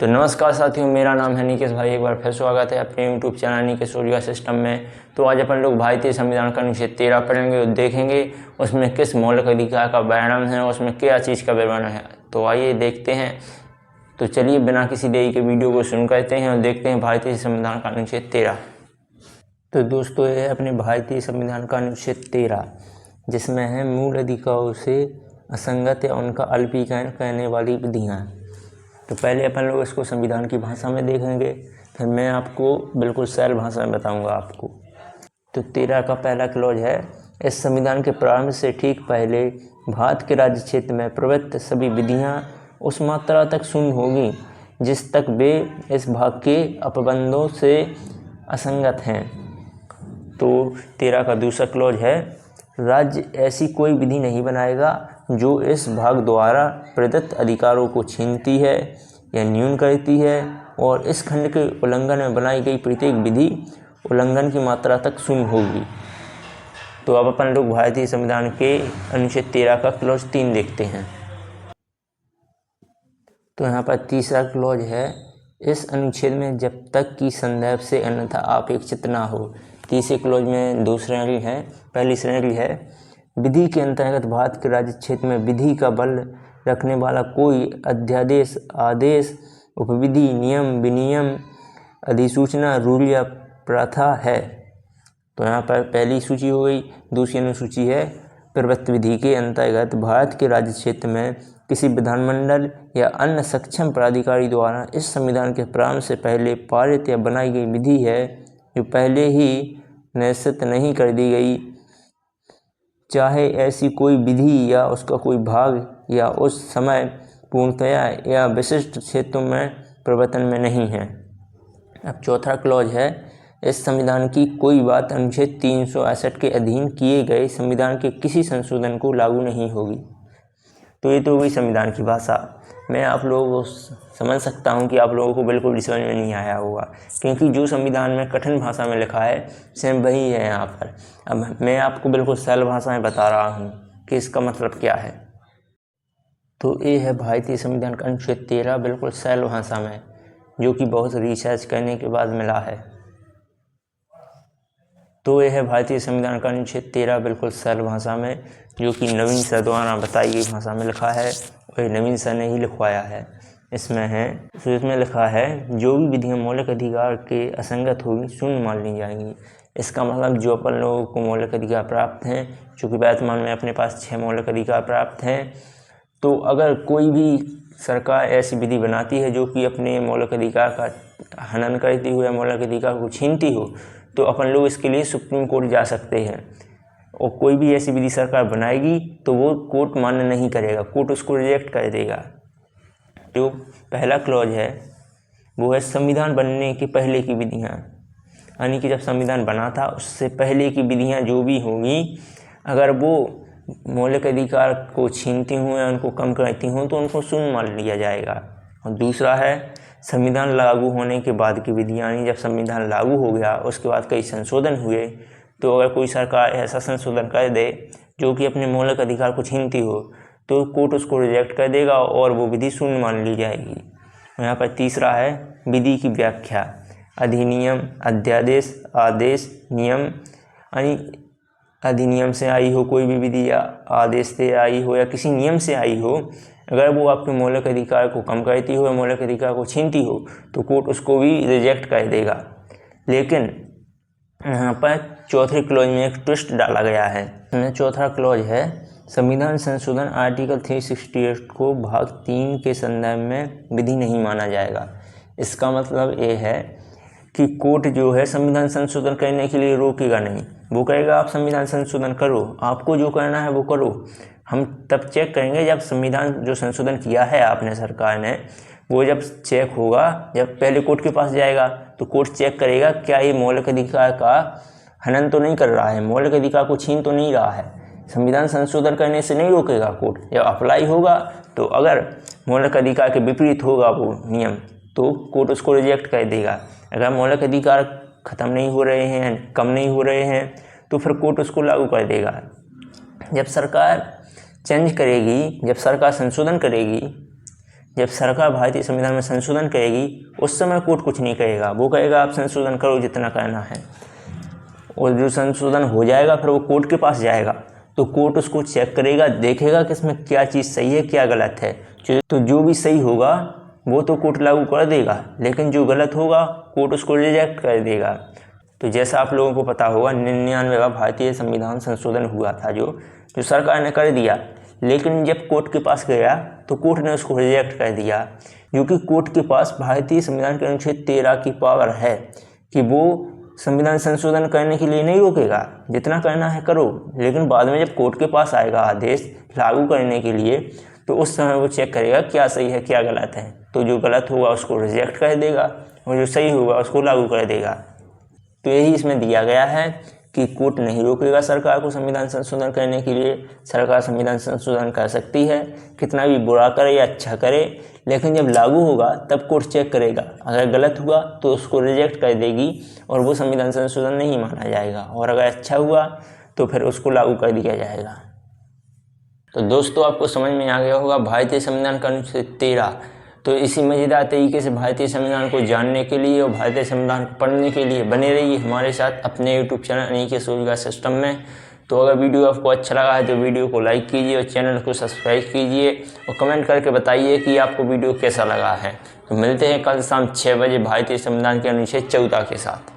तो नमस्कार साथियों, मेरा नाम है निकेश भाई। एक बार फिर स्वागत है अपने YouTube channel Nikesh Odia system में। तो आज अपन लोग भारतीय संविधान का अनुच्छेद 13 पढ़ेंगे और देखेंगे उसमें किस मौलिक अधिकार का वर्णन है, उसमें क्या चीज़ का विवरण है। तो आइए देखते हैं। तो चलिए बिना किसी देरी के वीडियो को शुरू करते हैं और देखते हैं भारतीय संविधान का अनुच्छेद 13। तो दोस्तों, ये है अपने भारतीय संविधान का अनुच्छेद 13, जिसमें है मूल अधिकारों से असंगत या उनका अल्पीकरण करने वाली विधियाँ। तो पहले अपन लोग इसको संविधान की भाषा में देखेंगे, फिर मैं आपको बिल्कुल सरल भाषा में बताऊंगा आपको। तो 13 का पहला क्लॉज है, इस संविधान के प्रारंभ से ठीक पहले भारत के राज्य क्षेत्र में प्रवृत्त सभी विधियां उस मात्रा तक शून्य होगी जिस तक वे इस भाग के अपबंधों से असंगत हैं। तो 13 का दूसरा क्लॉज है, राज्य ऐसी कोई विधि नहीं बनाएगा जो इस भाग द्वारा प्रदत्त अधिकारों को छीनती है या न्यून करती है, और इस खंड के उल्लंघन में बनाई गई प्रत्येक विधि उल्लंघन की मात्रा तक शून्य होगी। तो अब अपन लोग भारतीय संविधान के अनुच्छेद 13 का क्लॉज 3 देखते हैं। तो यहाँ पर तीसरा क्लॉज है, इस अनुच्छेद में जब तक कि संदर्भ से अन्यथा अपेक्षित ना हो। तीसरे क्लॉज में दो श्रेणी है। पहली श्रेणी है, विधि के अंतर्गत भारत के राज्य क्षेत्र में विधि का बल रखने वाला कोई अध्यादेश, आदेश, उपविधि, नियम, विनियम, अधिसूचना, रूल या प्रथा है। तो यहाँ पर पहली सूची हो गई। दूसरी अनुसूची है, प्रवृत्त विधि के अंतर्गत भारत के राज्य क्षेत्र में किसी विधानमंडल या अन्य सक्षम प्राधिकारी द्वारा इस संविधान के प्रारंभ से पहले पारित या बनाई गई विधि है जो पहले ही निश्चित नहीं कर दी गई, चाहे ऐसी कोई विधि या उसका कोई भाग या उस समय पूर्णतया या विशिष्ट क्षेत्रों में प्रवर्तन में नहीं है। अब चौथा क्लॉज है, इस संविधान की कोई बात अनुच्छेद 368 के अधीन किए गए संविधान के किसी संशोधन को लागू नहीं होगी। तो ये तो हुई संविधान की भाषा। मैं आप लोगों को समझ सकता हूँ कि आप लोगों को बिल्कुल भी समझ में नहीं आया होगा, क्योंकि जो संविधान में कठिन भाषा में लिखा है सेम वही है यहाँ पर। अब मैं आपको बिल्कुल सरल भाषा में बता रहा हूँ कि इसका मतलब क्या है। तो ये है भारतीय संविधान का अनुच्छेद 13 बिल्कुल सरल भाषा में, जो कि बहुत रिसर्च करने के बाद मिला है। तो ये है भारतीय संविधान का अनुच्छेद 13 बिल्कुल सरल भाषा में, जो कि नवीन सर द्वारा बताई गई भाषा में लिखा है, और नवीन सर ने ही लिखवाया है। इसमें है, तो इसमें लिखा है, जो भी विधियाँ मौलिक अधिकार के असंगत होगी शून्य मान ली जाएंगी। इसका मतलब जो अपन लोगों को मौलिक अधिकार प्राप्त हैं, चूँकि वर्तमान में अपने पास 6 मौलिक अधिकार प्राप्त हैं, तो अगर कोई भी सरकार ऐसी विधि बनाती है जो कि अपने मौलिक अधिकार का हनन करती हो या मौलिक अधिकार को छीनती हो, तो अपन लोग इसके लिए सुप्रीम कोर्ट जा सकते हैं। और कोई भी ऐसी विधि सरकार बनाएगी तो वो कोर्ट मान्य नहीं करेगा, कोर्ट उसको रिजेक्ट कर देगा। जो पहला क्लॉज है वो है, संविधान बनने के पहले की विधियाँ, यानी कि जब संविधान बना था उससे पहले की विधियाँ जो भी होंगी, अगर वो मौलिक अधिकार को छीनती हूँ या उनको कम करती हूँ तो उनको शून्य मान लिया जाएगा। और दूसरा है, संविधान लागू होने के बाद की विधि, यानी जब संविधान लागू हो गया उसके बाद कई संशोधन हुए, तो अगर कोई सरकार ऐसा संशोधन कर दे जो कि अपने मौलिक अधिकार को छीनती हो, तो कोर्ट उसको रिजेक्ट कर देगा और वो विधि शून्य मान ली जाएगी। यहाँ पर तीसरा है, विधि की व्याख्या, अधिनियम, अध्यादेश, आदेश, नियम, यानी अधिनियम से आई हो कोई भी विधि या आदेश से आई हो या किसी नियम से आई हो, अगर वो आपके मौलिक अधिकार को कम करती हो या मौलिक अधिकार को छीनती हो तो कोर्ट उसको भी रिजेक्ट कर देगा। लेकिन यहाँ पर चौथे क्लॉज में एक ट्विस्ट डाला गया है। चौथा क्लॉज है, संविधान संशोधन आर्टिकल 368 को भाग 3 के संदर्भ में विधि नहीं माना जाएगा। इसका मतलब ये है कि कोर्ट जो है संविधान संशोधन करने के लिए रोकेगा नहीं, वो कहेगा आप संविधान संशोधन करो, आपको जो करना है वो करो, हम तब चेक करेंगे जब संविधान जो संशोधन किया है आपने सरकार ने, वो जब चेक होगा, जब पहले कोर्ट के पास जाएगा तो कोर्ट चेक करेगा क्या ये मौलिक अधिकार का हनन तो नहीं कर रहा है, मौलिक अधिकार को छीन तो नहीं रहा है। संविधान संशोधन करने से नहीं रोकेगा कोर्ट, जब अप्लाई होगा तो अगर मौलिक अधिकार के विपरीत होगा वो नियम तो कोर्ट उसको रिजेक्ट कर देगा। अगर मौलिक अधिकार ख़त्म नहीं हो रहे हैं, कम नहीं हो रहे हैं, तो फिर कोर्ट उसको लागू कर देगा। जब सरकार चेंज करेगी, जब सरकार संशोधन करेगी जब सरकार भारतीय संविधान में संशोधन करेगी उस समय कोर्ट कुछ नहीं कहेगा, वो कहेगा आप संशोधन करो जितना करना है, और जो संशोधन हो जाएगा फिर वो कोर्ट के पास जाएगा, तो कोर्ट उसको चेक करेगा, देखेगा कि इसमें क्या चीज़ सही है क्या गलत है। तो जो भी सही होगा वो तो कोर्ट लागू कर देगा, लेकिन जो गलत होगा कोर्ट उसको रिजेक्ट कर देगा। तो जैसा आप लोगों को पता होगा 99वां भारतीय संविधान संशोधन हुआ था जो सरकार ने कर दिया, लेकिन जब कोर्ट के पास गया तो कोर्ट ने उसको रिजेक्ट कर दिया, क्योंकि कोर्ट के पास भारतीय संविधान के अनुच्छेद 13 की पावर है कि वो संविधान संशोधन करने के लिए नहीं रोकेगा, जितना करना है करो, लेकिन बाद में जब कोर्ट के पास आएगा आदेश लागू करने के लिए तो उस समय वो चेक करेगा क्या सही है क्या गलत है। तो जो गलत होगा उसको रिजेक्ट कर देगा और जो सही होगा उसको लागू कर देगा। तो यही इसमें दिया गया है कि कोर्ट नहीं रोकेगा सरकार को संविधान संशोधन करने के लिए। सरकार संविधान संशोधन कर सकती है, कितना भी बुरा करे या अच्छा करे, लेकिन जब लागू होगा तब कोर्ट चेक करेगा, अगर गलत हुआ तो उसको रिजेक्ट कर देगी और वो संविधान संशोधन नहीं माना जाएगा, और अगर अच्छा हुआ तो फिर उसको लागू कर दिया जाएगा। तो दोस्तों आपको समझ में आ गया होगा भारतीय संविधान का अनुच्छेद 13। तो इसी मज़ेदार तरीके से भारतीय संविधान को जानने के लिए और भारतीय संविधान को पढ़ने के लिए बने रहिए हमारे साथ अपने YouTube चैनल अनिकेत रोजगार सिस्टम में। तो अगर वीडियो आपको अच्छा लगा है तो वीडियो को लाइक कीजिए और चैनल को सब्सक्राइब कीजिए और कमेंट करके बताइए कि आपको वीडियो कैसा लगा है। तो मिलते हैं कल शाम 6 बजे भारतीय संविधान के अनुच्छेद 14 के साथ।